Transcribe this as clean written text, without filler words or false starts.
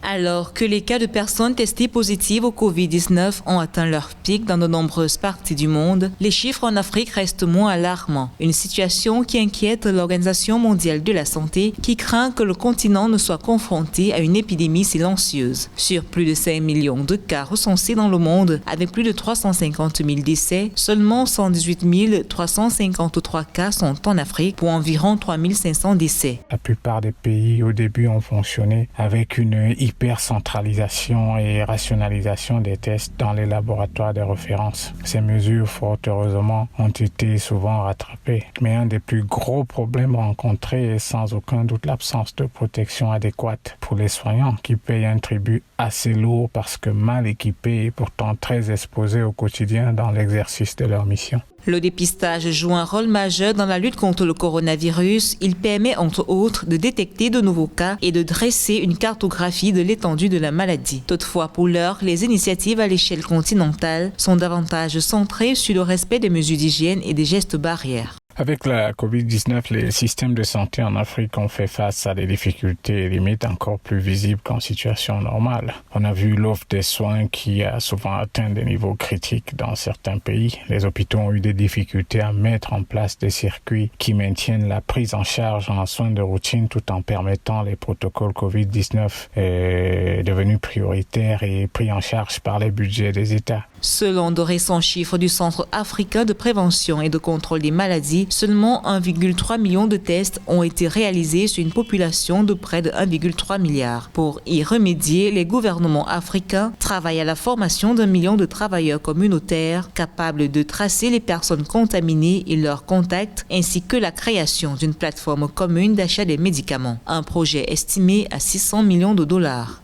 Alors que les cas de personnes testées positives au Covid-19 ont atteint leur pic dans de nombreuses parties du monde, les chiffres en Afrique restent moins alarmants. Une situation qui inquiète l'Organisation mondiale de la santé qui craint que le continent ne soit confronté à une épidémie silencieuse. Sur plus de 5 millions de cas recensés dans le monde, avec plus de 350 000 décès, seulement 118 353 cas sont en Afrique pour environ 3 500 décès. La plupart des pays au début ont fonctionné avec une hyper-centralisation et rationalisation des tests dans les laboratoires de référence. Ces mesures, fort heureusement, ont été souvent rattrapées. Mais un des plus gros problèmes rencontrés est sans aucun doute l'absence de protection adéquate pour les soignants qui payent un tribut assez lourd parce que mal équipés et pourtant très exposés au quotidien dans l'exercice de leur mission. Le dépistage joue un rôle majeur dans la lutte contre le coronavirus. Il permet entre autres de détecter de nouveaux cas et de dresser une cartographie de l'étendue de la maladie. Toutefois, pour l'heure, les initiatives à l'échelle continentale sont davantage centrées sur le respect des mesures d'hygiène et des gestes barrières. Avec la COVID-19, les systèmes de santé en Afrique ont fait face à des difficultés et limites encore plus visibles qu'en situation normale. On a vu l'offre des soins qui a souvent atteint des niveaux critiques dans certains pays. Les hôpitaux ont eu des difficultés à mettre en place des circuits qui maintiennent la prise en charge en soins de routine tout en permettant les protocoles COVID-19 devenus prioritaires et pris en charge par les budgets des États. Selon de récents chiffres du Centre africain de prévention et de contrôle des maladies, seulement 1,3 million de tests ont été réalisés sur une population de près de 1,3 milliard. Pour y remédier, les gouvernements africains travaillent à la formation d'1 million de travailleurs communautaires capables de tracer les personnes contaminées et leurs contacts, ainsi que la création d'une plateforme commune d'achat des médicaments. Un projet estimé à 600 millions de dollars.